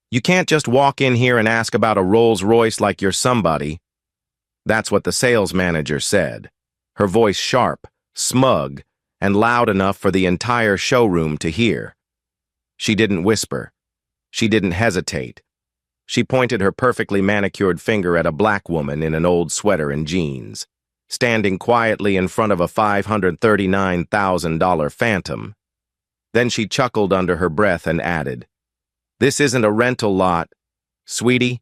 You can't just walk in here and ask about a Rolls Royce like you're somebody. That's what the sales manager said, her voice sharp, smug, and loud enough for the entire showroom to hear. She didn't whisper. She didn't hesitate. She pointed her perfectly manicured finger at a black woman in an old sweater and jeans, standing quietly in front of a $539,000 Phantom. Then she chuckled under her breath and added, "This isn't a rental lot. Sweetie,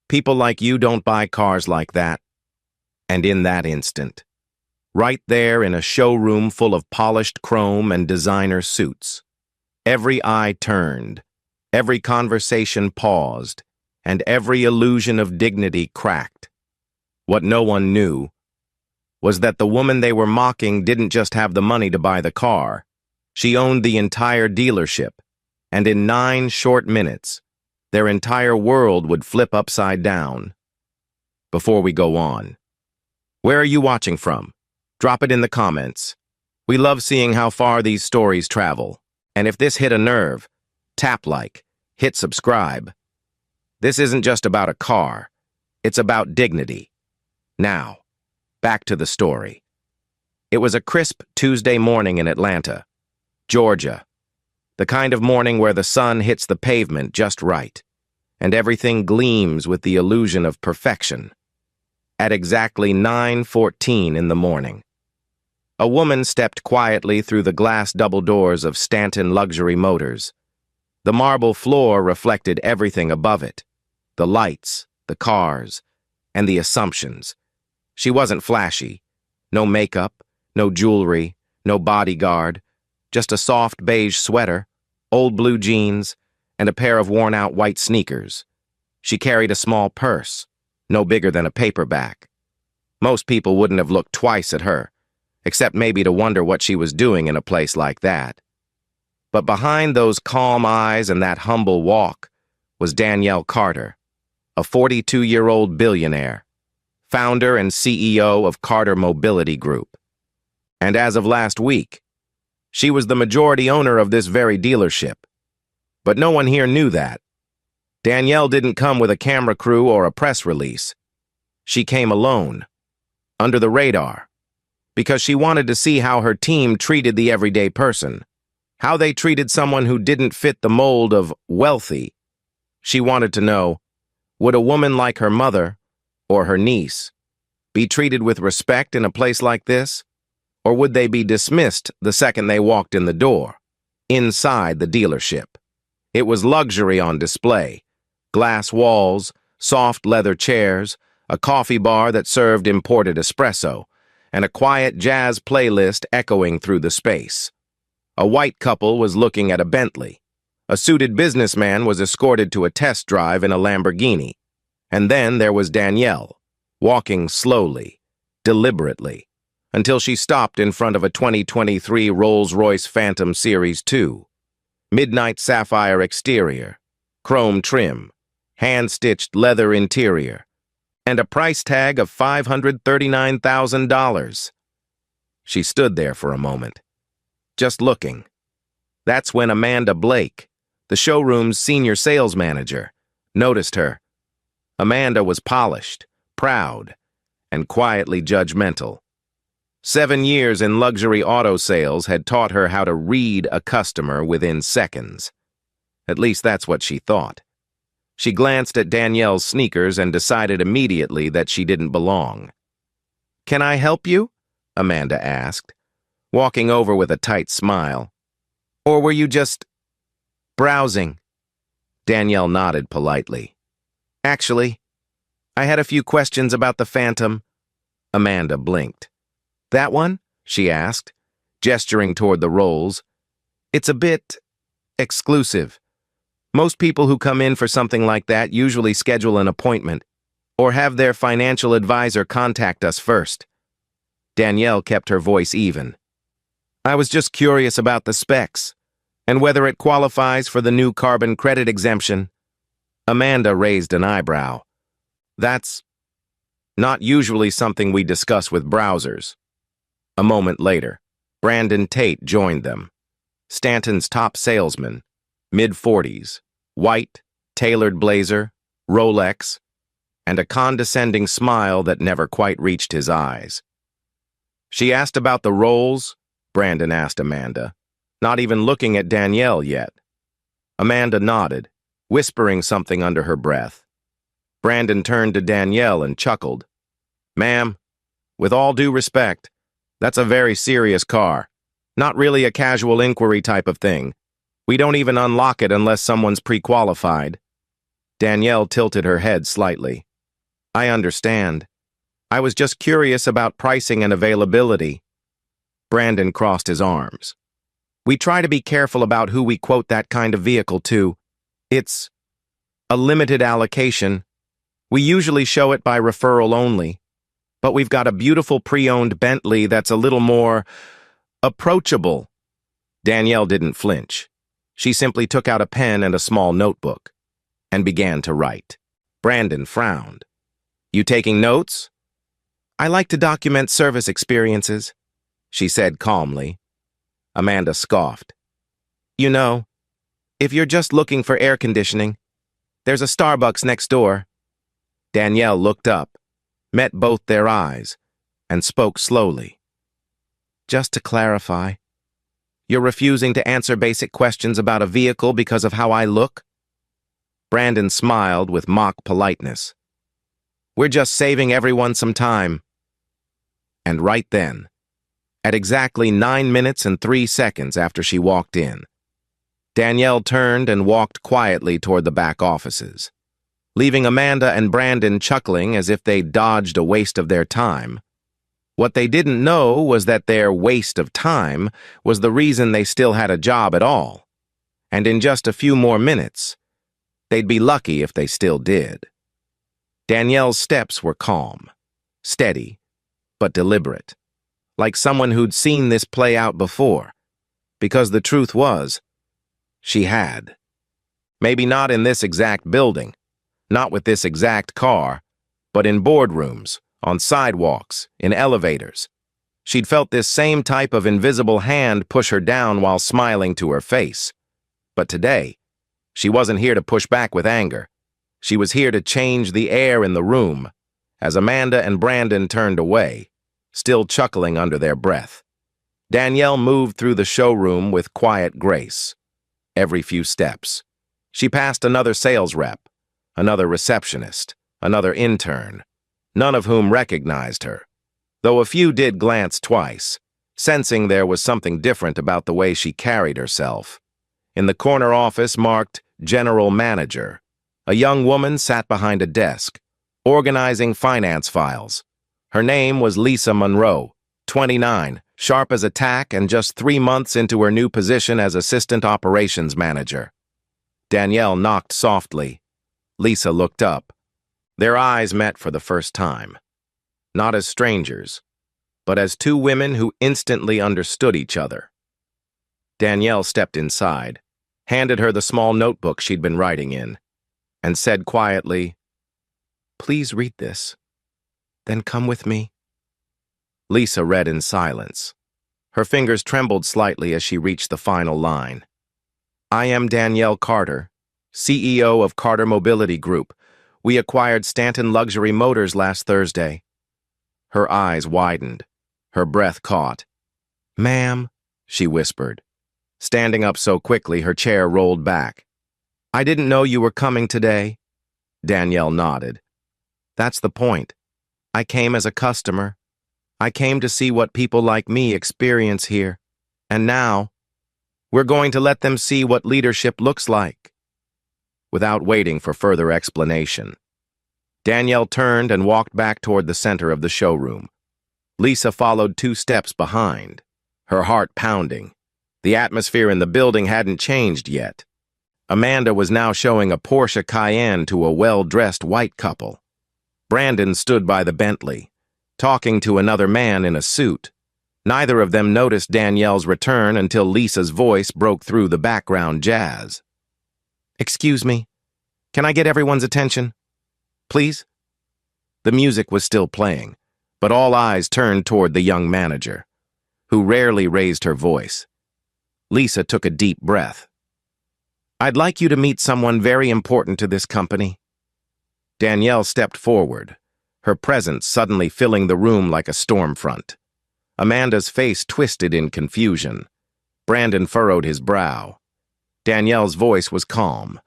people like you don't buy cars like that." And in that instant, right there in a showroom full of polished chrome and designer suits, every eye turned, every conversation paused, and every illusion of dignity cracked. What no one knew was that the woman they were mocking didn't just have the money to buy the car. She owned the entire dealership, and in 9 short minutes, their entire world would flip upside down. Before we go on, where are you watching from? Drop it in the comments. We love seeing how far these stories travel. And if this hit a nerve, tap like, hit subscribe. This isn't just about a car. It's about dignity. Now, back to the story. It was a crisp Tuesday morning in Atlanta, Georgia. The kind of morning where the sun hits the pavement just right, and everything gleams with the illusion of perfection. At exactly 9:14 in the morning, a woman stepped quietly through the glass double doors of Stanton Luxury Motors. The marble floor reflected everything above it, the lights, the cars, and the assumptions. She wasn't flashy. No makeup, no jewelry, no bodyguard, just a soft beige sweater, old blue jeans, and a pair of worn-out white sneakers. She carried a small purse, no bigger than a paperback. Most people wouldn't have looked twice at her, except maybe to wonder what she was doing in a place like that. But behind those calm eyes and that humble walk was Danielle Carter, a 42-year-old billionaire, founder and CEO of Carter Mobility Group. And as of last week, she was the majority owner of this very dealership. But no one here knew that. Danielle didn't come with a camera crew or a press release. She came alone, under the radar, because she wanted to see how her team treated the everyday person, how they treated someone who didn't fit the mold of wealthy. She wanted to know, would a woman like her mother or her niece be treated with respect in a place like this, or would they be dismissed the second they walked in the door, inside the dealership? It was luxury on display. Glass walls, soft leather chairs, a coffee bar that served imported espresso, and a quiet jazz playlist echoing through the space. A white couple was looking at a Bentley. A suited businessman was escorted to a test drive in a Lamborghini. And then there was Danielle, walking slowly, deliberately, until she stopped in front of a 2023 Rolls-Royce Phantom Series 2. Midnight sapphire exterior, chrome trim, hand-stitched leather interior, and a price tag of $539,000. She stood there for a moment, just looking. That's when Amanda Blake, the showroom's senior sales manager, noticed her. Amanda was polished, proud, and quietly judgmental. 7 years in luxury auto sales had taught her how to read a customer within seconds. At least that's what she thought. She glanced at Danielle's sneakers and decided immediately that she didn't belong. "Can I help you?" Amanda asked, walking over with a tight smile. "Or were you just browsing?" Danielle nodded politely. "Actually, I had a few questions about the Phantom." Amanda blinked. "That one?" she asked, gesturing toward the Rolls. "It's a bit exclusive. Most people who come in for something like that usually schedule an appointment or have their financial advisor contact us first." Danielle kept her voice even. "I was just curious about the specs and whether it qualifies for the new carbon credit exemption." Amanda raised an eyebrow. "That's not usually something we discuss with browsers." A moment later, Brandon Tate joined them, Stanton's top salesman, mid-40s, white, tailored blazer, Rolex, and a condescending smile that never quite reached his eyes. She asked about the roles, Brandon asked Amanda, not even looking at Danielle yet. Amanda nodded, whispering something under her breath. Brandon turned to Danielle and chuckled. "Ma'am, with all due respect, that's a very serious car. Not really a casual inquiry type of thing. We don't even unlock it unless someone's pre-qualified." Danielle tilted her head slightly. "I understand. I was just curious about pricing and availability." Brandon crossed his arms. "We try to be careful about who we quote that kind of vehicle to. It's a limited allocation. We usually show it by referral only. But we've got a beautiful pre-owned Bentley that's a little more approachable." Danielle didn't flinch. She simply took out a pen and a small notebook and began to write. Brandon frowned. "You taking notes?" "I like to document service experiences," she said calmly. Amanda scoffed. "You know, if you're just looking for air conditioning, there's a Starbucks next door." Danielle looked up, met both their eyes, and spoke slowly. "Just to clarify, you're refusing to answer basic questions about a vehicle because of how I look?" Brandon smiled with mock politeness. "We're just saving everyone some time." And right then, at exactly 9 minutes and 3 seconds after she walked in, Danielle turned and walked quietly toward the back offices, leaving Amanda and Brandon chuckling as if they'd dodged a waste of their time. What they didn't know was that their waste of time was the reason they still had a job at all. And in just a few more minutes, they'd be lucky if they still did. Danielle's steps were calm, steady, but deliberate, like someone who'd seen this play out before, because the truth was, she had. Maybe not in this exact building, not with this exact car, but in boardrooms, on sidewalks, in elevators. She'd felt this same type of invisible hand push her down while smiling to her face. But today, she wasn't here to push back with anger. She was here to change the air in the room, as Amanda and Brandon turned away, still chuckling under their breath. Danielle moved through the showroom with quiet grace. Every few steps, she passed another sales rep, another receptionist, another intern, none of whom recognized her, though a few did glance twice, sensing there was something different about the way she carried herself. In the corner office marked General Manager, a young woman sat behind a desk, organizing finance files. Her name was Lisa Monroe, 29, sharp as a tack and just 3 months into her new position as Assistant Operations Manager. Danielle knocked softly. Lisa looked up. Their eyes met for the first time. Not as strangers, but as two women who instantly understood each other. Danielle stepped inside, handed her the small notebook she'd been writing in, and said quietly, "Please read this. Then come with me." Lisa read in silence. Her fingers trembled slightly as she reached the final line. "I am Danielle Carter, CEO of Carter Mobility Group. We acquired Stanton Luxury Motors last Thursday." Her eyes widened. Her breath caught. "Ma'am," she whispered. Standing up so quickly, her chair rolled back. "I didn't know you were coming today." Danielle nodded. "That's the point. I came as a customer. I came to see what people like me experience here. And now, we're going to let them see what leadership looks like." Without waiting for further explanation, Danielle turned and walked back toward the center of the showroom. Lisa followed 2 steps behind, her heart pounding. The atmosphere in the building hadn't changed yet. Amanda was now showing a Porsche Cayenne to a well-dressed white couple. Brandon stood by the Bentley, talking to another man in a suit. Neither of them noticed Danielle's return until Lisa's voice broke through the background jazz. "Excuse me, can I get everyone's attention? Please?" The music was still playing, but all eyes turned toward the young manager, who rarely raised her voice. Lisa took a deep breath. I'd like you to meet someone very important to this company. Danielle stepped forward, her presence suddenly filling the room like a storm front. Amanda's face twisted in confusion. Brandon furrowed his brow. Danielle's voice was calm,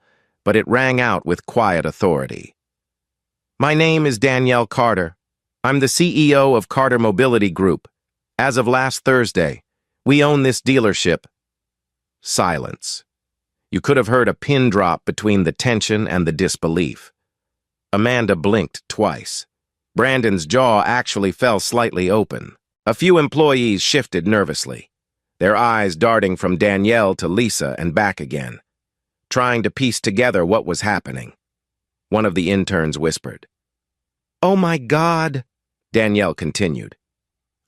but it rang out with quiet authority. My name is Danielle Carter. I'm the CEO of Carter Mobility Group. As of last Thursday, we own this dealership. Silence. You could have heard a pin drop between the tension and the disbelief. Amanda blinked twice. Brandon's jaw actually fell slightly open. A few employees shifted nervously, their eyes darting from Danielle to Lisa and back again, trying to piece together what was happening. One of the interns whispered. "Oh my God," Danielle continued.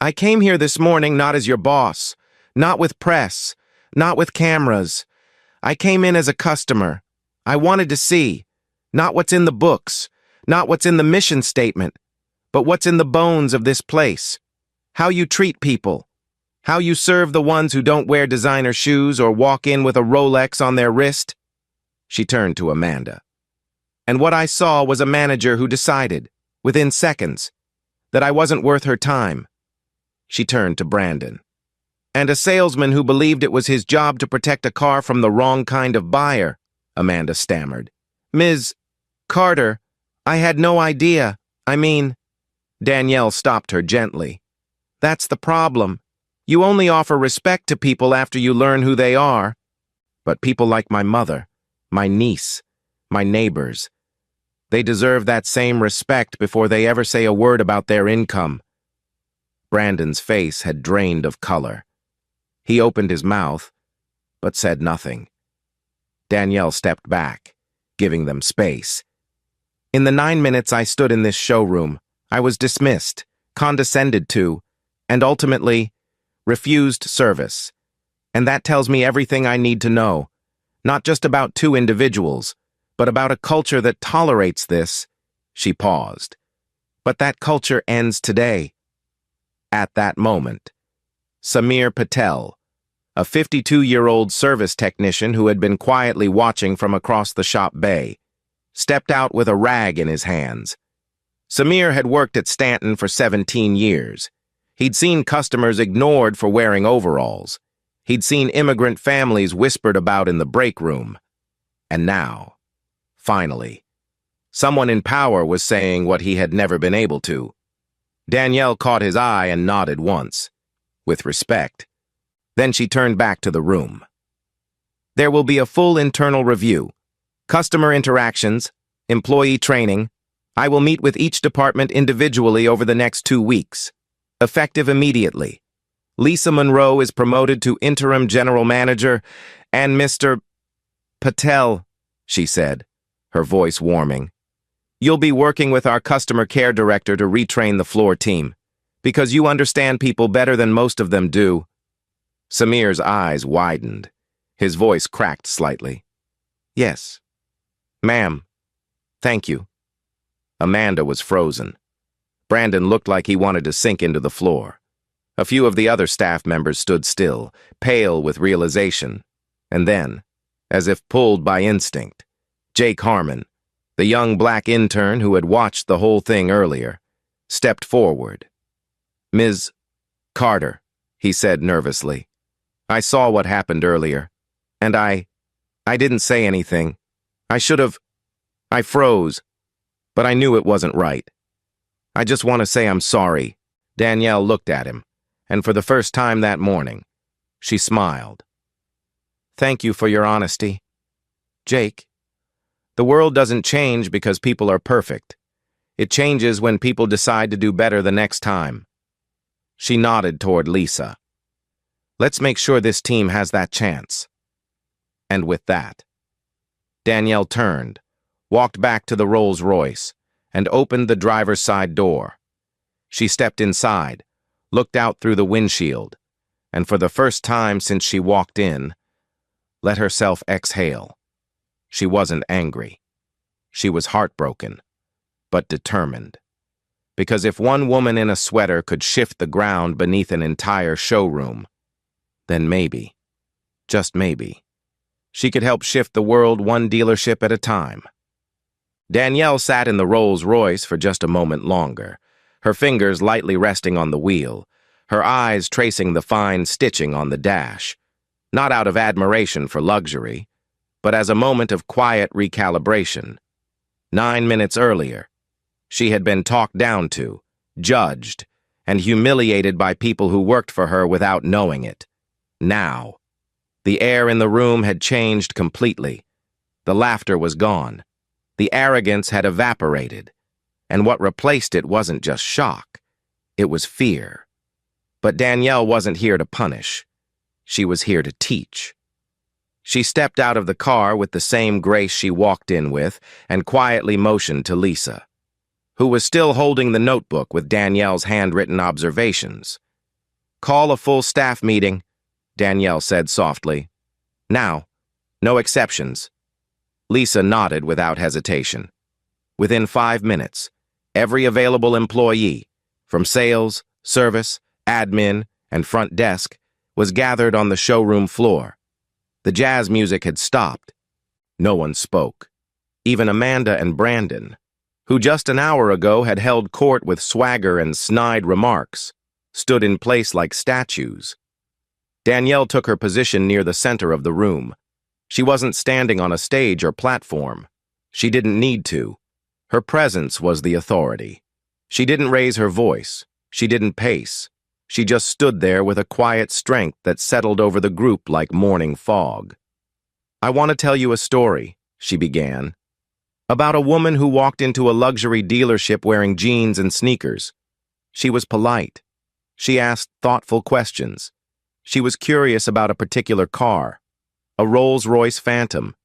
"I came here this morning not as your boss, not with press, not with cameras. I came in as a customer. I wanted to see, not what's in the books, not what's in the mission statement, but what's in the bones of this place. How you treat people. How you serve the ones who don't wear designer shoes or walk in with a Rolex on their wrist." She turned to Amanda. "And what I saw was a manager who decided, within seconds, that I wasn't worth her time." She turned to Brandon. "And a salesman who believed it was his job to protect a car from the wrong kind of buyer," Amanda stammered. "Ms. Carter, I had no idea. I mean..." Danielle stopped her gently. "That's the problem. You only offer respect to people after you learn who they are. But people like my mother, my niece, my neighbors, they deserve that same respect before they ever say a word about their income." Brandon's face had drained of color. He opened his mouth, but said nothing. Danielle stepped back, giving them space. "In the 9 minutes I stood in this showroom, I was dismissed, condescended to, and ultimately refused service. And that tells me everything I need to know, not just about two individuals, but about a culture that tolerates this." She paused. "But that culture ends today." At that moment, Samir Patel, a 52-year-old service technician who had been quietly watching from across the shop bay, stepped out with a rag in his hands. Samir had worked at Stanton for 17 years. He'd seen customers ignored for wearing overalls. He'd seen immigrant families whispered about in the break room. And now, finally, someone in power was saying what he had never been able to. Danielle caught his eye and nodded once, with respect. Then she turned back to the room. "There will be a full internal review. Customer interactions, employee training. I will meet with each department individually over the next 2 weeks. Effective immediately. Lisa Monroe is promoted to interim general manager, and Mr. Patel," she said, her voice warming, "you'll be working with our customer care director to retrain the floor team, because you understand people better than most of them do." Samir's eyes widened. His voice cracked slightly. "Yes. Ma'am. Thank you." Amanda was frozen. Brandon looked like he wanted to sink into the floor. A few of the other staff members stood still, pale with realization. And then, as if pulled by instinct, Jake Harmon, the young black intern who had watched the whole thing earlier, stepped forward. "Ms. Carter," he said nervously, "I saw what happened earlier, and I didn't say anything. I should have. I froze, but I knew it wasn't right. I just want to say I'm sorry." Danielle looked at him, and for the first time that morning, she smiled. "Thank you for your honesty. Jake, the world doesn't change because people are perfect. It changes when people decide to do better the next time." She nodded toward Lisa. "Let's make sure this team has that chance." And with that, Danielle turned, walked back to the Rolls-Royce, and opened the driver's side door. She stepped inside, looked out through the windshield, and for the first time since she walked in, let herself exhale. She wasn't angry. She was heartbroken, but determined. Because if one woman in a sweater could shift the ground beneath an entire showroom, then maybe, just maybe, She could help shift the world one dealership at a time. Danielle sat in the Rolls-Royce for just a moment longer, her fingers lightly resting on the wheel, her eyes tracing the fine stitching on the dash, not out of admiration for luxury, but as a moment of quiet recalibration. 9 minutes earlier, she had been talked down to, judged, and humiliated by people who worked for her without knowing it. Now, the air in the room had changed completely. The laughter was gone. The arrogance had evaporated. And what replaced it wasn't just shock. It was fear. But Danielle wasn't here to punish. She was here to teach. She stepped out of the car with the same grace she walked in with and quietly motioned to Lisa, who was still holding the notebook with Danielle's handwritten observations. "Call a full staff meeting," Danielle said softly. "Now, no exceptions." Lisa nodded without hesitation. Within 5 minutes, every available employee, from sales, service, admin, and front desk, was gathered on the showroom floor. The jazz music had stopped. No one spoke. Even Amanda and Brandon, who just an hour ago had held court with swagger and snide remarks, stood in place like statues. Danielle took her position near the center of the room. She wasn't standing on a stage or platform. She didn't need to. Her presence was the authority. She didn't raise her voice. She didn't pace. She just stood there with a quiet strength that settled over the group like morning fog. "I want to tell you a story," she began, "about a woman who walked into a luxury dealership wearing jeans and sneakers. She was polite. She asked thoughtful questions. She was curious about a particular car, a Rolls-Royce Phantom,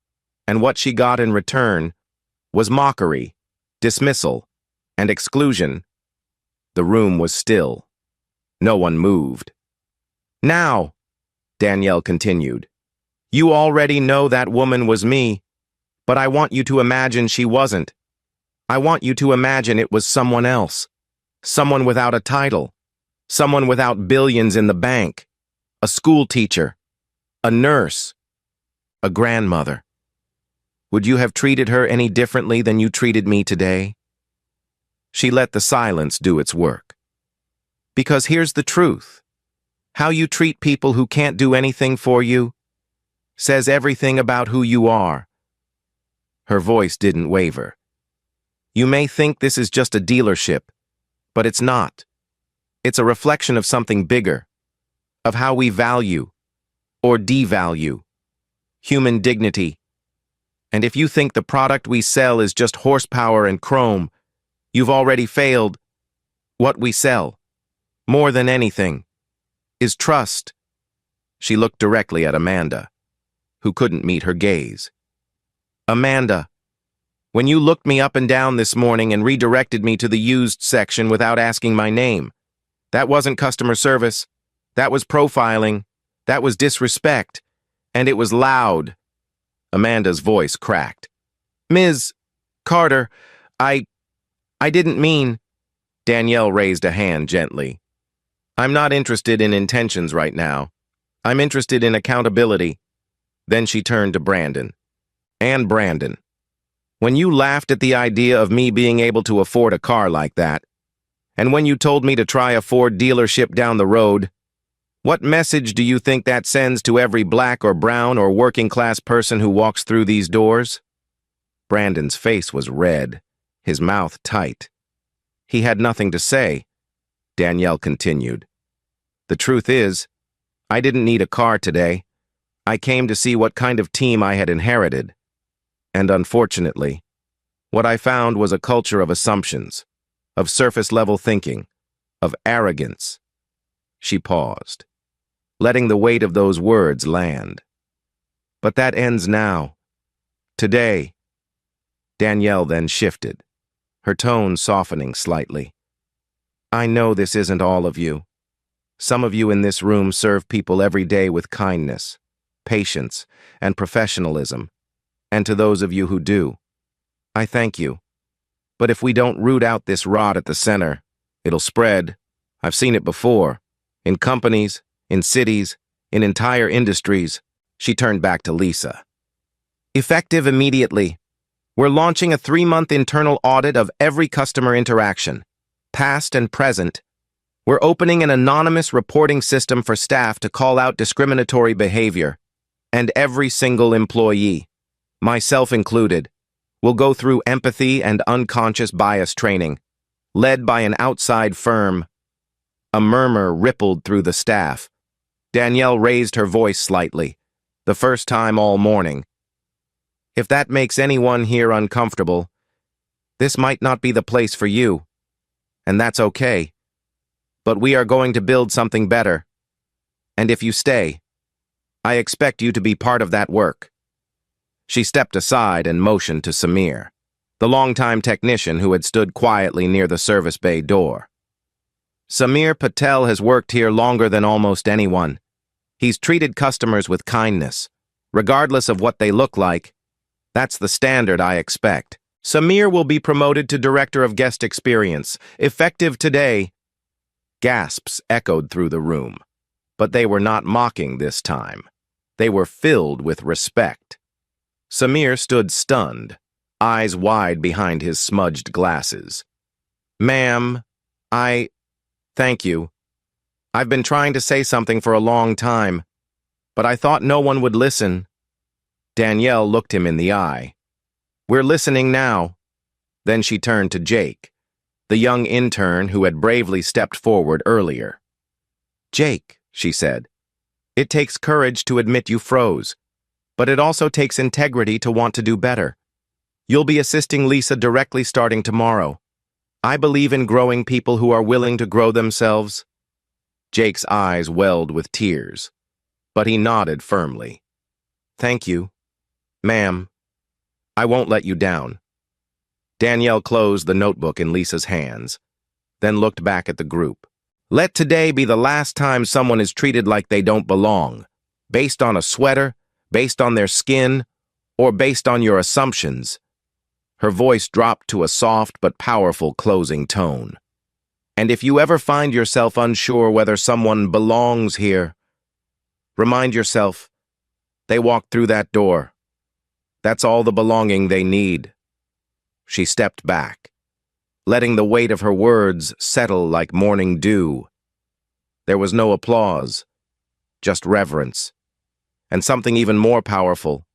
and what she got in return was mockery, dismissal, and exclusion." The room was still. No one moved. "Now," Danielle continued, "you already know that woman was me, but I want you to imagine she wasn't. I want you to imagine it was someone else, someone without a title, someone without billions in the bank, a school teacher, a nurse, a grandmother. Would you have treated her any differently than you treated me today?" She let the silence do its work. "Because here's the truth. How you treat people who can't do anything for you says everything about who you are." Her voice didn't waver. "You may think this is just a dealership, but it's not. It's a reflection of something bigger, of how we value, or devalue, human dignity. And if you think the product we sell is just horsepower and chrome, you've already failed. What we sell, more than anything, is trust." She looked directly at Amanda, who couldn't meet her gaze. "Amanda, when you looked me up and down this morning and redirected me to the used section without asking my name, that wasn't customer service. That was profiling. That was disrespect. And it was loud." Amanda's voice cracked. "Ms. Carter, I didn't mean—" Danielle raised a hand gently. "I'm not interested in intentions right now. I'm interested in accountability." Then she turned to Brandon. "And Brandon, when you laughed at the idea of me being able to afford a car like that, and when you told me to try a Ford dealership down the road, what message do you think that sends to every black or brown or working-class person who walks through these doors?" Brandon's face was red, his mouth tight. He had nothing to say. Danielle continued. "The truth is, I didn't need a car today. I came to see what kind of team I had inherited. And unfortunately, what I found was a culture of assumptions, of surface-level thinking, of arrogance." She paused, letting the weight of those words land. "But that ends now. Today." Danielle then shifted, her tone softening slightly. "I know this isn't all of you. Some of you in this room serve people every day with kindness, patience, and professionalism. And to those of you who do, I thank you. But if we don't root out this rot at the center, it'll spread. I've seen it before. In companies, in cities, in entire industries." She turned back to Lisa. Effective immediately. We're launching a 3-month internal audit of every customer interaction, past and present. We're opening an anonymous reporting system for staff to call out discriminatory behavior. And every single employee, myself included, will go through empathy and unconscious bias training, led by an outside firm. A murmur rippled through the staff. Danielle raised her voice slightly, the first time all morning. If that makes anyone here uncomfortable, this might not be the place for you, and that's okay. But we are going to build something better. And if you stay, I expect you to be part of that work. She stepped aside and motioned to Samir, the longtime technician who had stood quietly near the service bay door. Samir Patel has worked here longer than almost anyone. He's treated customers with kindness, regardless of what they look like. That's the standard I expect. Samir will be promoted to Director of Guest Experience, effective today. Gasps echoed through the room, but they were not mocking this time. They were filled with respect. Samir stood stunned, eyes wide behind his smudged glasses. Ma'am, thank you. I've been trying to say something for a long time, but I thought no one would listen. Danielle looked him in the eye. We're listening now. Then she turned to Jake, the young intern who had bravely stepped forward earlier. Jake, she said, it takes courage to admit you froze, but it also takes integrity to want to do better. You'll be assisting Lisa directly starting tomorrow. I believe in growing people who are willing to grow themselves. Jake's eyes welled with tears, but he nodded firmly. Thank you, ma'am. I won't let you down. Danielle closed the notebook in Lisa's hands, then looked back at the group. Let today be the last time someone is treated like they don't belong, based on a sweater, based on their skin, or based on your assumptions. Her voice dropped to a soft but powerful closing tone. And if you ever find yourself unsure whether someone belongs here, remind yourself, they walked through that door. That's all the belonging they need. She stepped back, letting the weight of her words settle like morning dew. There was no applause, just reverence, and something even more powerful,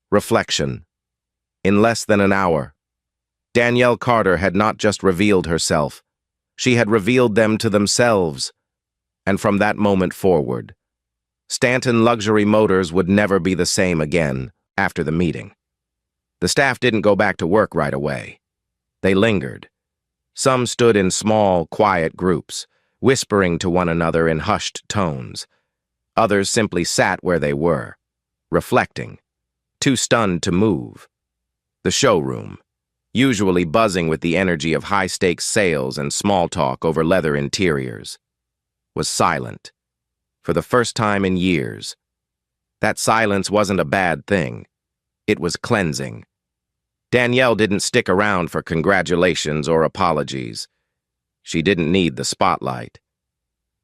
reflection. In less than an hour, Danielle Carter had not just revealed herself, she had revealed them to themselves, and from that moment forward, Stanton Luxury Motors would never be the same again after the meeting. The staff didn't go back to work right away. They lingered. Some stood in small, quiet groups, whispering to one another in hushed tones. Others simply sat where they were, reflecting, too stunned to move. The showroom, usually buzzing with the energy of high-stakes sales and small talk over leather interiors, was silent, for the first time in years. That silence wasn't a bad thing. It was cleansing. Danielle didn't stick around for congratulations or apologies. She didn't need the spotlight.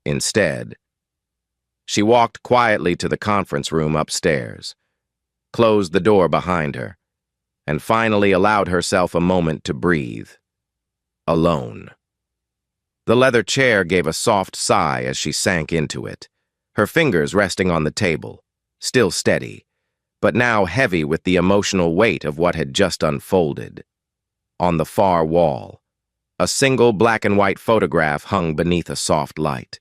Instead, she walked quietly to the conference room upstairs, closed the door behind her, and finally allowed herself a moment to breathe. Alone. The leather chair gave a soft sigh as she sank into it, her fingers resting on the table, still steady, but now heavy with the emotional weight of what had just unfolded. On the far wall, a single black-and-white photograph hung beneath a soft light.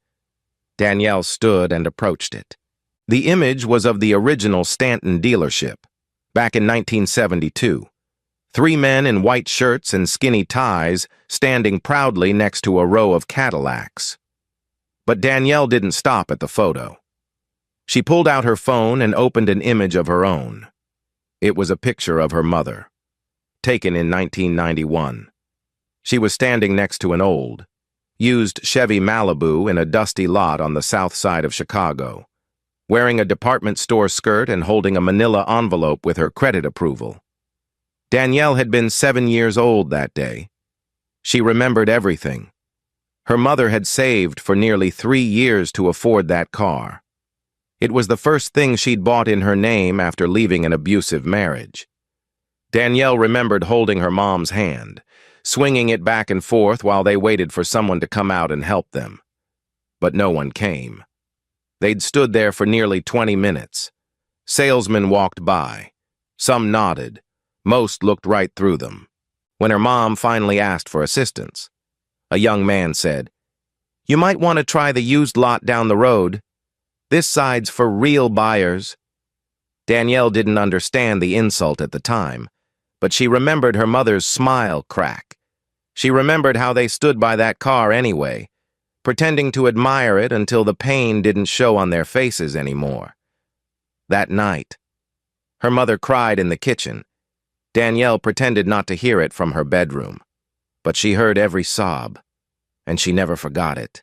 Danielle stood and approached it. The image was of the original Stanton dealership, back in 1972. 3 men in white shirts and skinny ties standing proudly next to a row of Cadillacs. But Danielle didn't stop at the photo. She pulled out her phone and opened an image of her own. It was a picture of her mother, taken in 1991. She was standing next to an old, used Chevy Malibu in a dusty lot on the south side of Chicago, wearing a department store skirt and holding a manila envelope with her credit approval. Danielle had been 7 years old that day. She remembered everything. Her mother had saved for nearly 3 years to afford that car. It was the first thing she'd bought in her name after leaving an abusive marriage. Danielle remembered holding her mom's hand, swinging it back and forth while they waited for someone to come out and help them. But no one came. They'd stood there for nearly 20 minutes. Salesmen walked by. Some nodded. Most looked right through them. When her mom finally asked for assistance, a young man said, "You might want to try the used lot down the road. This side's for real buyers." Danielle didn't understand the insult at the time, but she remembered her mother's smile crack. She remembered how they stood by that car anyway, pretending to admire it until the pain didn't show on their faces anymore. That night, her mother cried in the kitchen. Danielle pretended not to hear it from her bedroom, but she heard every sob, and she never forgot it.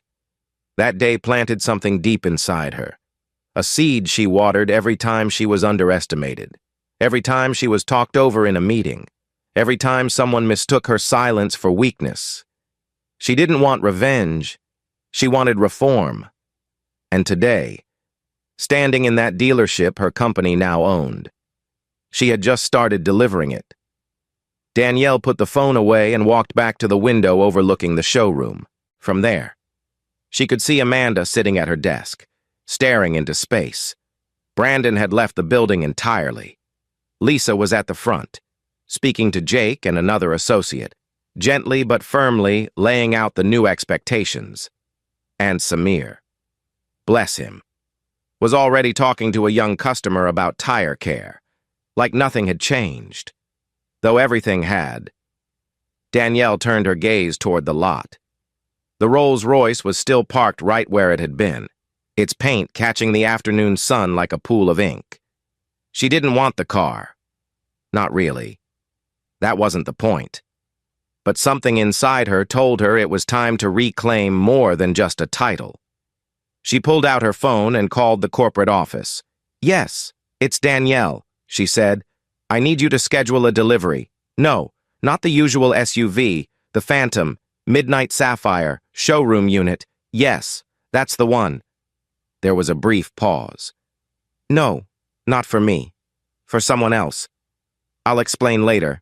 That day planted something deep inside her, a seed she watered every time she was underestimated, every time she was talked over in a meeting, every time someone mistook her silence for weakness. She didn't want revenge, she wanted reform. And today, standing in that dealership her company now owned, she had just started delivering it. Danielle put the phone away and walked back to the window overlooking the showroom. From there, she could see Amanda sitting at her desk, staring into space. Brandon had left the building entirely. Lisa was at the front, speaking to Jake and another associate, gently but firmly laying out the new expectations. And Samir, bless him, was already talking to a young customer about tire care, like nothing had changed, though everything had. Danielle turned her gaze toward the lot. The Rolls-Royce was still parked right where it had been, its paint catching the afternoon sun like a pool of ink. She didn't want the car. Not really. That wasn't the point. But something inside her told her it was time to reclaim more than just a title. She pulled out her phone and called the corporate office. "Yes, it's Danielle," she said. "I need you to schedule a delivery. No, not the usual SUV, the Phantom, Midnight Sapphire, showroom unit. Yes, that's the one." There was a brief pause. "No, not for me. For someone else. I'll explain later."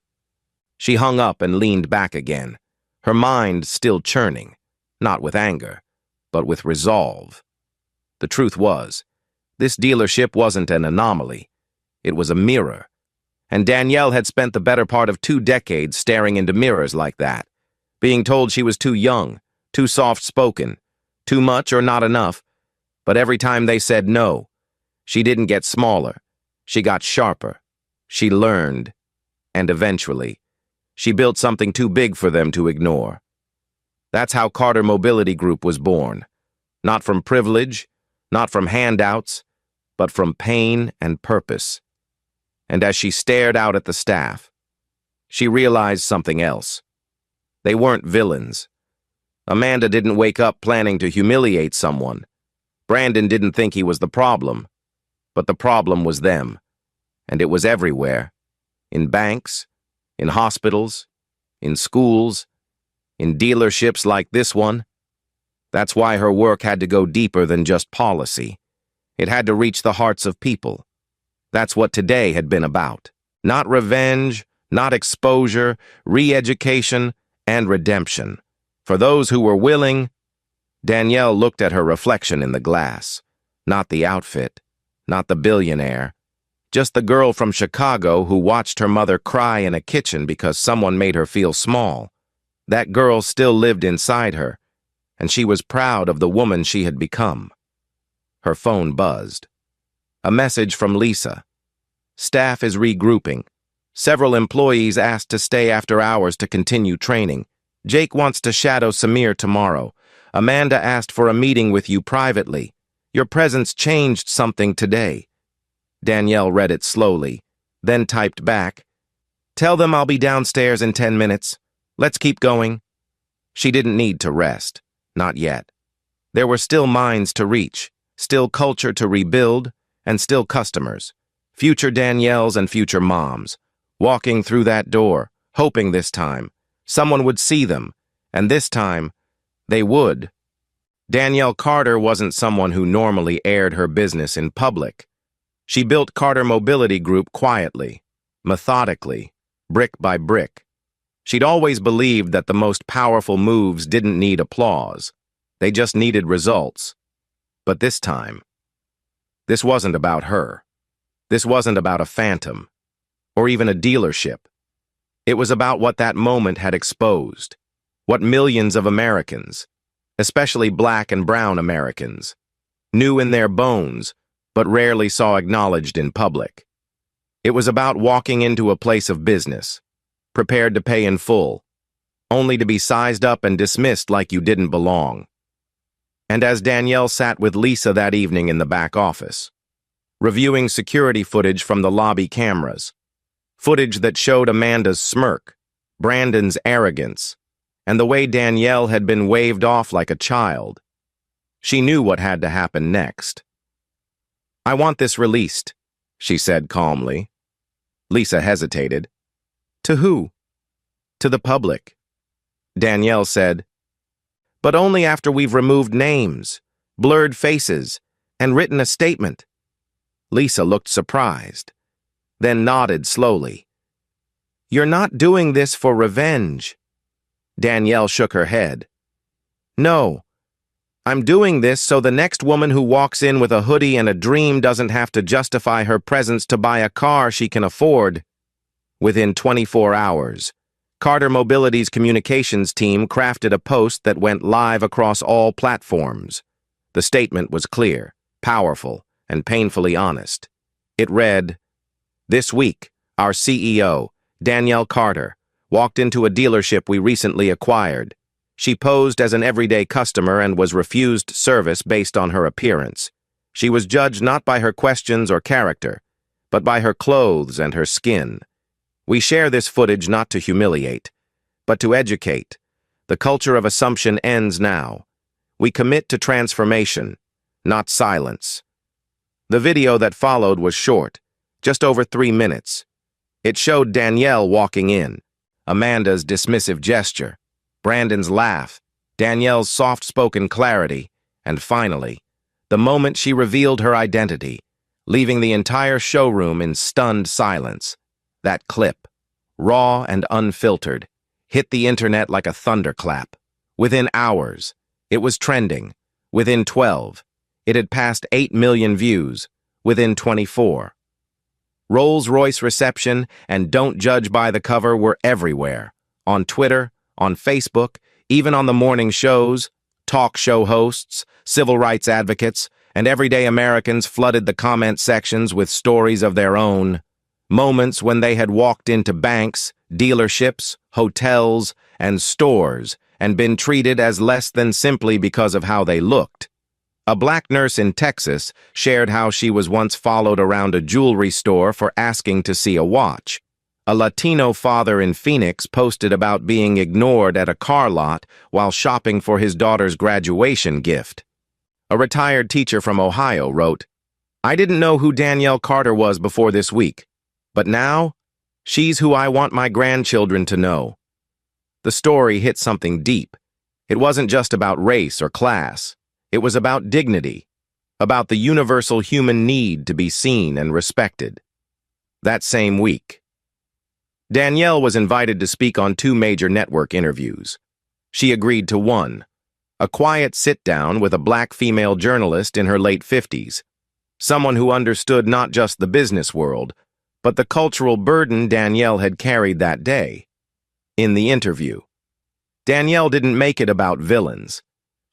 She hung up and leaned back again, her mind still churning, not with anger, but with resolve. The truth was, this dealership wasn't an anomaly. It was a mirror. And Danielle had spent the better part of 2 decades staring into mirrors like that, being told she was too young, too soft-spoken, too much or not enough. But every time they said no, she didn't get smaller. She got sharper. She learned. And eventually, she built something too big for them to ignore. That's how Carter Mobility Group was born. Not from privilege, not from handouts, but from pain and purpose. And as she stared out at the staff, she realized something else. They weren't villains. Amanda didn't wake up planning to humiliate someone. Brandon didn't think he was the problem. But the problem was them. And it was everywhere. In banks, in hospitals, in schools, in dealerships like this one. That's why her work had to go deeper than just policy. It had to reach the hearts of people. That's what today had been about. Not revenge, not exposure, re-education, and redemption. For those who were willing, Danielle looked at her reflection in the glass. Not the outfit, not the billionaire. Just the girl from Chicago who watched her mother cry in a kitchen because someone made her feel small. That girl still lived inside her, and she was proud of the woman she had become. Her phone buzzed. A message from Lisa. Staff is regrouping. Several employees asked to stay after hours to continue training. Jake wants to shadow Samir tomorrow. Amanda asked for a meeting with you privately. Your presence changed something today. Danielle read it slowly, then typed back, "Tell them I'll be downstairs in 10 minutes. Let's keep going." She didn't need to rest. Not yet. There were still minds to reach, still culture to rebuild, and still customers. Future Danielles and future moms, walking through that door, hoping this time someone would see them, and this time they would. Danielle Carter wasn't someone who normally aired her business in public. She built Carter Mobility Group quietly, methodically, brick by brick. She'd always believed that the most powerful moves didn't need applause. They just needed results. But this time, this wasn't about her. This wasn't about a phantom, or even a dealership. It was about what that moment had exposed, what millions of Americans, especially Black and brown Americans, knew in their bones, but rarely saw acknowledged in public. It was about walking into a place of business, prepared to pay in full, only to be sized up and dismissed like you didn't belong. And as Danielle sat with Lisa that evening in the back office, reviewing security footage from the lobby cameras, footage that showed Amanda's smirk, Brandon's arrogance, and the way Danielle had been waved off like a child, she knew what had to happen next. "I want this released," she said calmly. Lisa hesitated. "To who?" "To the public." Danielle said, "But only after we've removed names, blurred faces, and written a statement." Lisa looked surprised, then nodded slowly. "You're not doing this for revenge." Danielle shook her head. "No. I'm doing this so the next woman who walks in with a hoodie and a dream doesn't have to justify her presence to buy a car she can afford." Within 24 hours, Carter Mobility's communications team crafted a post that went live across all platforms. The statement was clear, powerful, and painfully honest. It read, "This week, our CEO, Danielle Carter, walked into a dealership we recently acquired. She posed as an everyday customer and was refused service based on her appearance. She was judged not by her questions or character, but by her clothes and her skin. We share this footage not to humiliate, but to educate. The culture of assumption ends now. We commit to transformation, not silence." The video that followed was short, just over 3 minutes. It showed Danielle walking in, Amanda's dismissive gesture, Brandon's laugh, Danielle's soft-spoken clarity, and finally, the moment she revealed her identity, leaving the entire showroom in stunned silence. That clip, raw and unfiltered, hit the internet like a thunderclap. Within hours, it was trending. Within 12, it had passed 8 million views. Within 24. Rolls-Royce reception and "Don't judge by the cover" were everywhere. On Twitter, on Facebook, even on the morning shows, talk show hosts, civil rights advocates, and everyday Americans flooded the comment sections with stories of their own. Moments when they had walked into banks, dealerships, hotels, and stores and been treated as less than simply because of how they looked. A Black nurse in Texas shared how she was once followed around a jewelry store for asking to see a watch. A Latino father in Phoenix posted about being ignored at a car lot while shopping for his daughter's graduation gift. A retired teacher from Ohio wrote, "I didn't know who Danielle Carter was before this week, but now, she's who I want my grandchildren to know." The story hit something deep. It wasn't just about race or class. It was about dignity, about the universal human need to be seen and respected. That same week, Danielle was invited to speak on 2 major network interviews. She agreed to one, a quiet sit-down with a Black female journalist in her late 50s, someone who understood not just the business world, but the cultural burden Danielle had carried that day. In the interview, Danielle didn't make it about villains.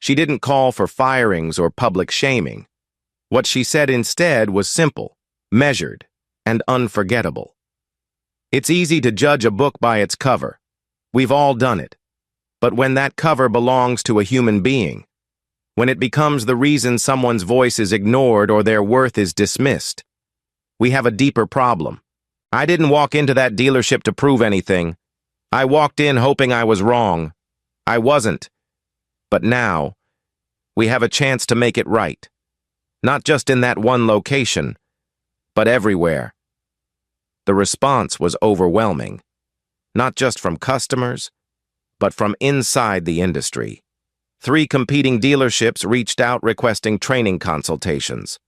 She didn't call for firings or public shaming. What she said instead was simple, measured, and unforgettable. "It's easy to judge a book by its cover. We've all done it. But when that cover belongs to a human being, when it becomes the reason someone's voice is ignored or their worth is dismissed, we have a deeper problem. I didn't walk into that dealership to prove anything. I walked in hoping I was wrong. I wasn't. But now, we have a chance to make it right. Not just in that one location, but everywhere." The response was overwhelming, not just from customers, but from inside the industry. 3 competing dealerships reached out requesting training consultations.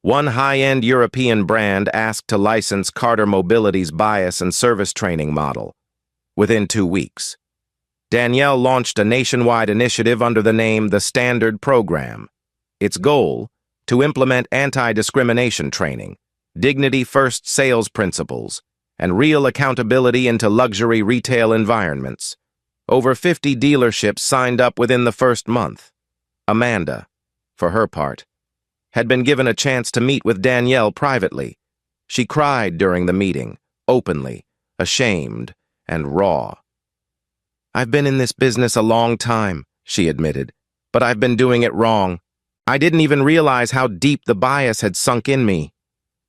One high-end European brand asked to license Carter Mobility's bias and service training model. Within 2 weeks, Danielle launched a nationwide initiative under the name the Standard Program. Its goal, to implement anti-discrimination training, dignity-first sales principles, and real accountability into luxury retail environments. Over 50 dealerships signed up within the first month. Amanda, for her part, had been given a chance to meet with Danielle privately. She cried during the meeting, openly, ashamed, and raw. "I've been in this business a long time," she admitted, "but I've been doing it wrong. I didn't even realize how deep the bias had sunk in me.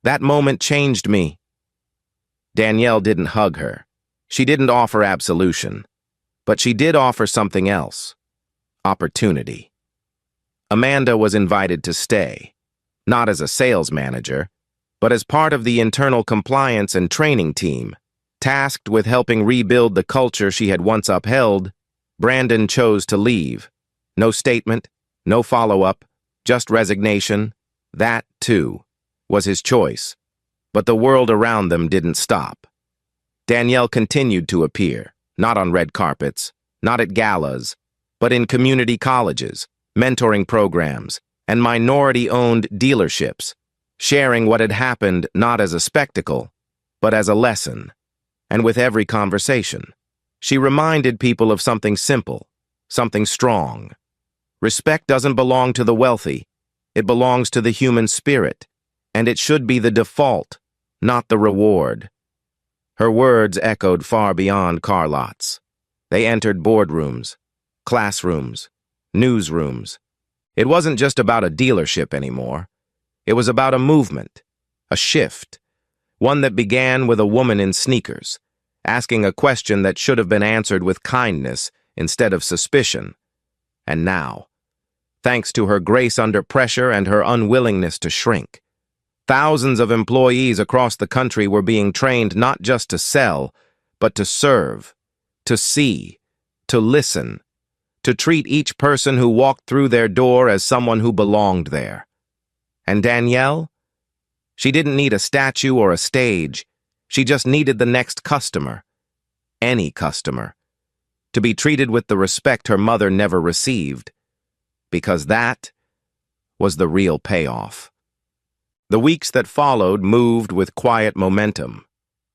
That moment changed me." Danielle didn't hug her. She didn't offer absolution. But she did offer something else: opportunity. Amanda was invited to stay, not as a sales manager, but as part of the internal compliance and training team. Tasked with helping rebuild the culture she had once upheld, Brandon chose to leave. No statement, no follow-up, just resignation. That, too, was his choice. But the world around them didn't stop. Danielle continued to appear, not on red carpets, not at galas, but in community colleges, mentoring programs, and minority-owned dealerships, sharing what had happened not as a spectacle, but as a lesson. And with every conversation, she reminded people of something simple, something strong. Respect doesn't belong to the wealthy. It belongs to the human spirit, and it should be the default, not the reward. Her words echoed far beyond car lots. They entered boardrooms, classrooms, newsrooms. It wasn't just about a dealership anymore. It was about a movement, a shift, one that began with a woman in sneakers, asking a question that should have been answered with kindness instead of suspicion. And now, thanks to her grace under pressure and her unwillingness to shrink, thousands of employees across the country were being trained not just to sell, but to serve, to see, to listen, to treat each person who walked through their door as someone who belonged there. And Danielle? She didn't need a statue or a stage. She just needed the next customer, any customer, to be treated with the respect her mother never received, because that was the real payoff. The weeks that followed moved with quiet momentum,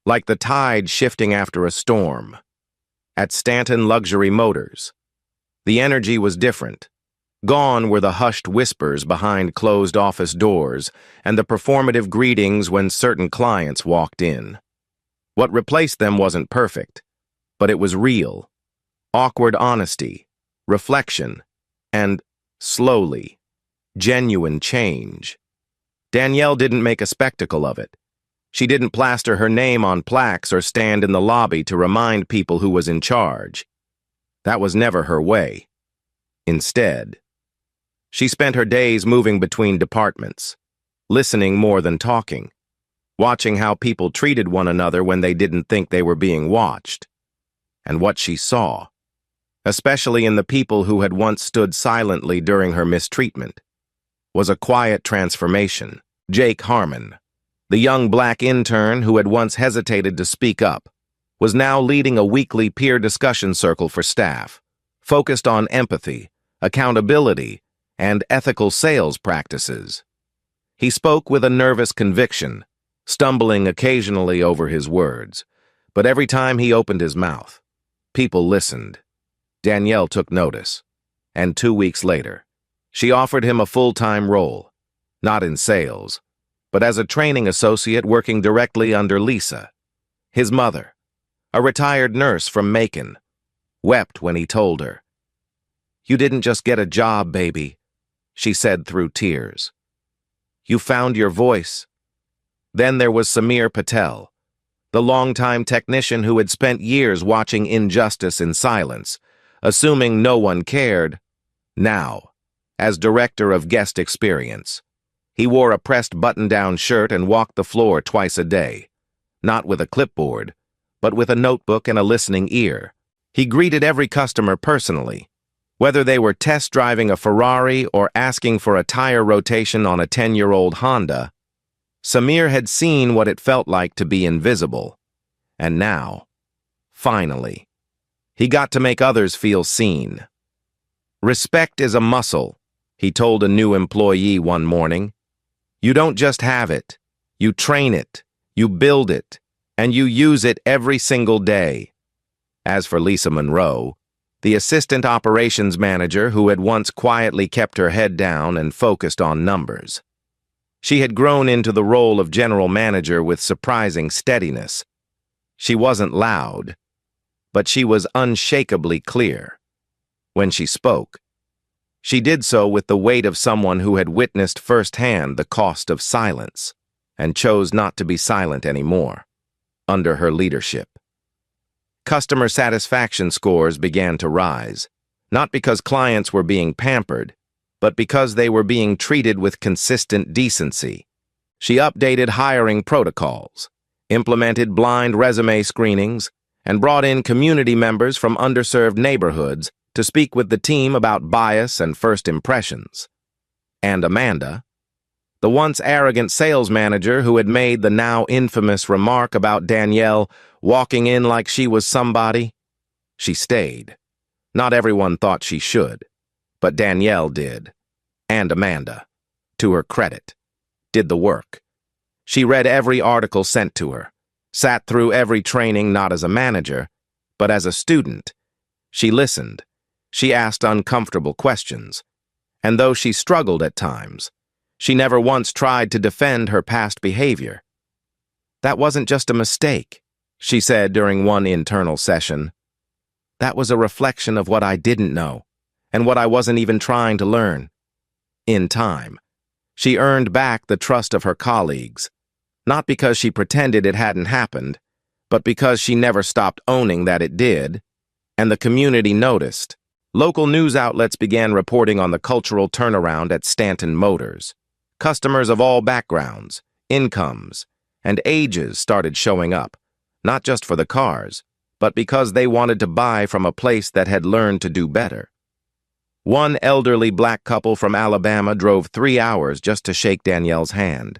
like the tide shifting after a storm. At Stanton Luxury Motors, the energy was different. Gone were the hushed whispers behind closed office doors and the performative greetings when certain clients walked in. What replaced them wasn't perfect, but it was real. Awkward honesty, reflection, and, slowly, genuine change. Danielle didn't make a spectacle of it. She didn't plaster her name on plaques or stand in the lobby to remind people who was in charge. That was never her way. Instead, she spent her days moving between departments, listening more than talking, watching how people treated one another when they didn't think they were being watched. And what she saw, especially in the people who had once stood silently during her mistreatment, was a quiet transformation. Jake Harmon, the young black intern who had once hesitated to speak up, was now leading a weekly peer discussion circle for staff, focused on empathy, accountability, and ethical sales practices. He spoke with a nervous conviction, stumbling occasionally over his words, but every time he opened his mouth, people listened. Danielle took notice, and 2 weeks later, she offered him a full-time role, not in sales, but as a training associate working directly under Lisa. His mother, a retired nurse from Macon, wept when he told her. "You didn't just get a job, baby," she said through tears. "You found your voice." Then there was Samir Patel, the longtime technician who had spent years watching injustice in silence, assuming no one cared. Now, as director of guest experience, he wore a pressed button-down shirt and walked the floor twice a day, not with a clipboard, but with a notebook and a listening ear. He greeted every customer personally, Whether they were test driving a Ferrari or asking for a tire rotation on a 10-year-old Honda, Samir had seen what it felt like to be invisible. And now, finally, he got to make others feel seen. Respect is a muscle, he told a new employee one morning. You don't just have it, you train it, you build it, and you use it every single day. As for Lisa Monroe, the assistant operations manager who had once quietly kept her head down and focused on numbers, she had grown into the role of general manager with surprising steadiness. She wasn't loud, but she was unshakably clear. When she spoke, she did so with the weight of someone who had witnessed firsthand the cost of silence and chose not to be silent anymore under her leadership. Customer satisfaction scores began to rise, not because clients were being pampered, but because they were being treated with consistent decency. She updated hiring protocols, implemented blind resume screenings, and brought in community members from underserved neighborhoods to speak with the team about bias and first impressions. And Amanda, the once arrogant sales manager who had made the now infamous remark about Danielle walking in like she was somebody, she stayed. Not everyone thought she should, but Danielle did. And Amanda, to her credit, did the work. She read every article sent to her, sat through every training not as a manager, but as a student. She listened. She asked uncomfortable questions. And though she struggled at times, she never once tried to defend her past behavior. That wasn't just a mistake, she said during one internal session. That was a reflection of what I didn't know, and what I wasn't even trying to learn. In time, she earned back the trust of her colleagues, not because she pretended it hadn't happened, but because she never stopped owning that it did, and the community noticed. Local news outlets began reporting on the cultural turnaround at Stanton Motors. Customers of all backgrounds, incomes, and ages started showing up, not just for the cars, but because they wanted to buy from a place that had learned to do better. One elderly black couple from Alabama drove 3 hours just to shake Danielle's hand.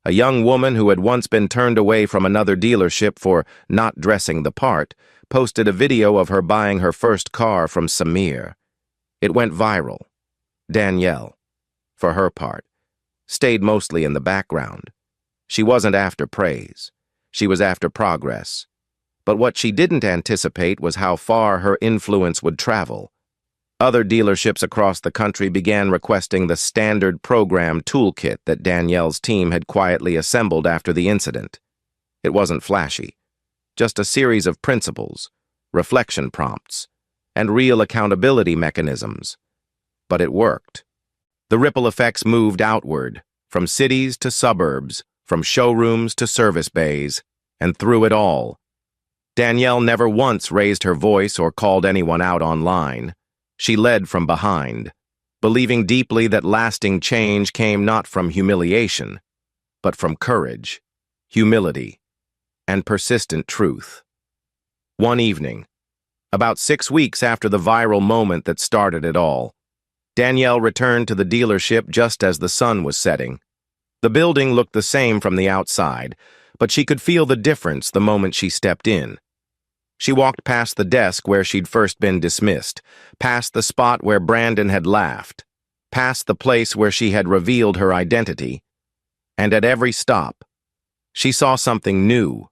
A young woman who had once been turned away from another dealership for not dressing the part posted a video of her buying her first car from Samir. It went viral. Danielle, for her part, stayed mostly in the background. She wasn't after praise. She was after progress. But what she didn't anticipate was how far her influence would travel. Other dealerships across the country began requesting the standard program toolkit that Danielle's team had quietly assembled after the incident. It wasn't flashy, just a series of principles, reflection prompts, and real accountability mechanisms. But it worked. The ripple effects moved outward, from cities to suburbs, from showrooms to service bays, and through it all, Danielle never once raised her voice or called anyone out online. She led from behind, believing deeply that lasting change came not from humiliation, but from courage, humility, and persistent truth. One evening, about 6 weeks after the viral moment that started it all, Danielle returned to the dealership just as the sun was setting. The building looked the same from the outside, but she could feel the difference the moment she stepped in. She walked past the desk where she'd first been dismissed, past the spot where Brandon had laughed, past the place where she had revealed her identity, and at every stop, she saw something new.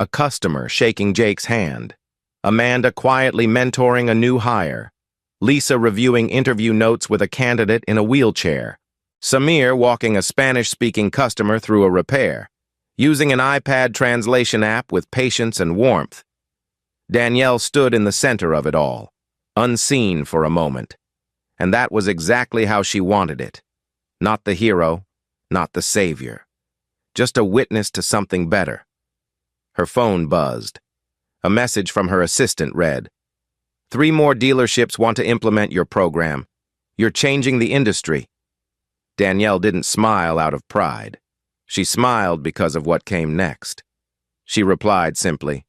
A customer shaking Jake's hand, Amanda quietly mentoring a new hire, Lisa reviewing interview notes with a candidate in a wheelchair, Samir walking a Spanish-speaking customer through a repair, using an iPad translation app with patience and warmth. Danielle stood in the center of it all, unseen for a moment, and that was exactly how she wanted it. Not the hero, not the savior, just a witness to something better. Her phone buzzed. A message from her assistant read, "3 more dealerships want to implement your program. You're changing the industry." Danielle didn't smile out of pride. She smiled because of what came next. She replied simply,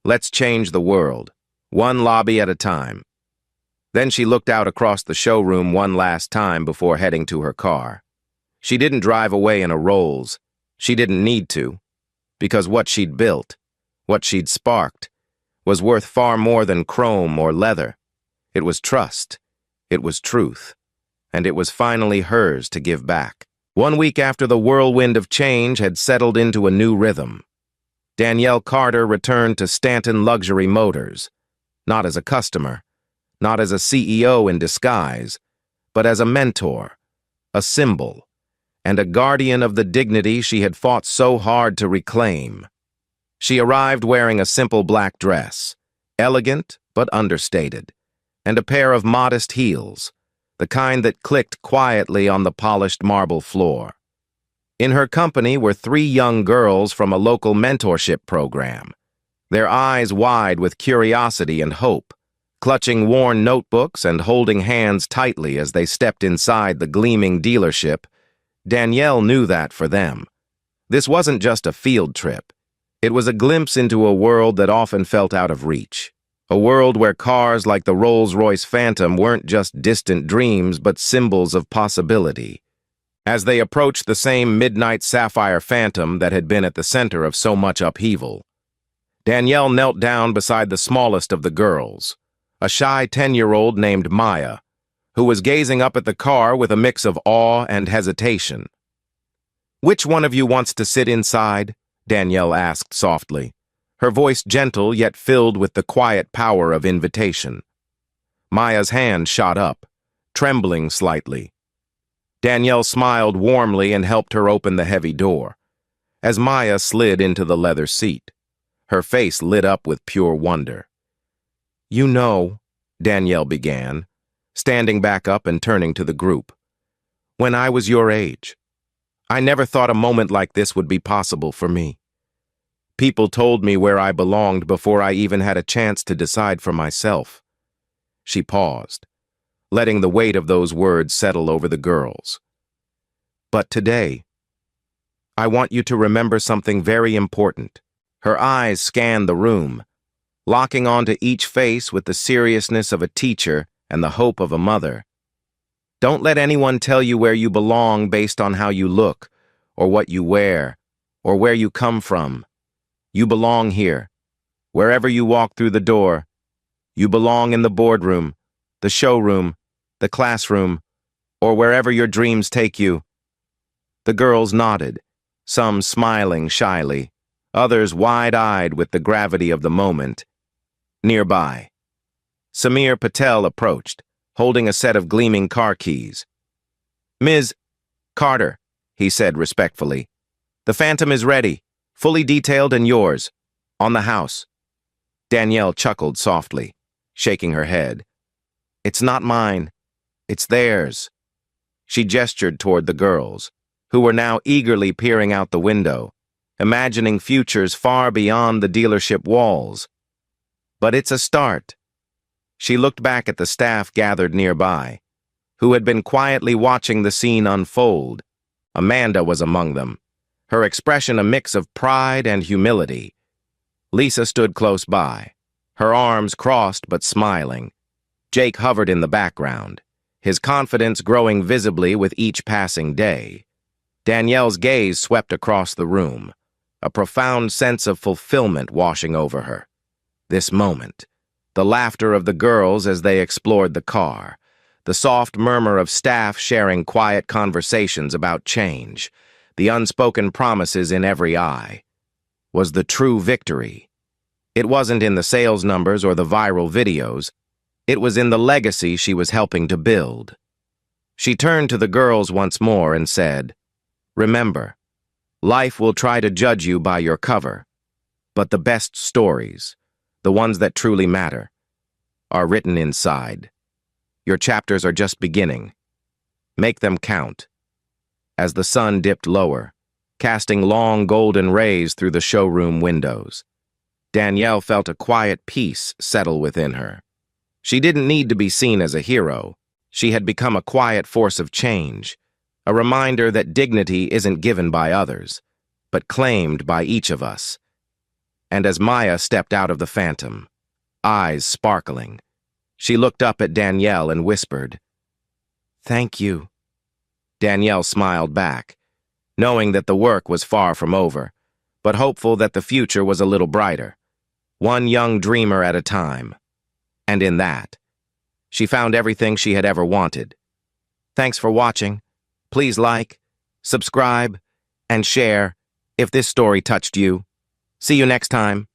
"Let's change the world, one lobby at a time." Then she looked out across the showroom one last time before heading to her car. She didn't drive away in a Rolls. She didn't need to, because what she'd built, what she'd sparked, was worth far more than chrome or leather. It was trust, it was truth, and it was finally hers to give back. 1 week after the whirlwind of change had settled into a new rhythm, Danielle Carter returned to Stanton Luxury Motors, not as a customer, not as a CEO in disguise, but as a mentor, a symbol, and a guardian of the dignity she had fought so hard to reclaim. She arrived wearing a simple black dress, elegant but understated, and a pair of modest heels, the kind that clicked quietly on the polished marble floor. In her company were 3 young girls from a local mentorship program, their eyes wide with curiosity and hope, clutching worn notebooks and holding hands tightly as they stepped inside the gleaming dealership. Danielle knew that for them, this wasn't just a field trip. It was a glimpse into a world that often felt out of reach, a world where cars like the Rolls-Royce Phantom weren't just distant dreams but symbols of possibility. As they approached the same midnight sapphire Phantom that had been at the center of so much upheaval, Danielle knelt down beside the smallest of the girls, a shy 10-year-old named Maya, who was gazing up at the car with a mix of awe and hesitation. "Which one of you wants to sit inside?" Danielle asked softly, her voice gentle yet filled with the quiet power of invitation. Maya's hand shot up, trembling slightly. Danielle smiled warmly and helped her open the heavy door. As Maya slid into the leather seat, her face lit up with pure wonder. "You know," Danielle began, standing back up and turning to the group, "when I was your age, I never thought a moment like this would be possible for me. People told me where I belonged before I even had a chance to decide for myself." She paused, letting the weight of those words settle over the girls. "But today, I want you to remember something very important." Her eyes scanned the room, locking onto each face with the seriousness of a teacher and the hope of a mother. "Don't let anyone tell you where you belong based on how you look, or what you wear, or where you come from. You belong here. Wherever you walk through the door, you belong in the boardroom, the showroom, the classroom, or wherever your dreams take you." The girls nodded, some smiling shyly, others wide-eyed with the gravity of the moment. Nearby, Samir Patel approached, holding a set of gleaming car keys. "Ms. Carter," he said respectfully, "the Phantom is ready, fully detailed and yours, on the house." Danielle chuckled softly, shaking her head. "It's not mine, it's theirs." She gestured toward the girls, who were now eagerly peering out the window, imagining futures far beyond the dealership walls. "But it's a start." She looked back at the staff gathered nearby, who had been quietly watching the scene unfold. Amanda was among them, her expression a mix of pride and humility. Lisa stood close by, her arms crossed but smiling. Jake hovered in the background, his confidence growing visibly with each passing day. Danielle's gaze swept across the room, a profound sense of fulfillment washing over her. This moment, the laughter of the girls as they explored the car, the soft murmur of staff sharing quiet conversations about change, the unspoken promises in every eye, was the true victory. It wasn't in the sales numbers or the viral videos. It was in the legacy she was helping to build. She turned to the girls once more and said, "Remember, life will try to judge you by your cover, but the best stories, the ones that truly matter, are written inside. Your chapters are just beginning. Make them count." As the sun dipped lower, casting long golden rays through the showroom windows, Danielle felt a quiet peace settle within her. She didn't need to be seen as a hero. She had become a quiet force of change, a reminder that dignity isn't given by others, but claimed by each of us. And as Maya stepped out of the Phantom, eyes sparkling, She looked up at Danielle and whispered, "Thank you." Danielle smiled back, knowing that the work was far from over, but hopeful that the future was a little brighter, one young dreamer at a time. And in that, she found everything she had ever wanted. Thanks for watching. Please like, subscribe, and share if this story touched you. See you next time.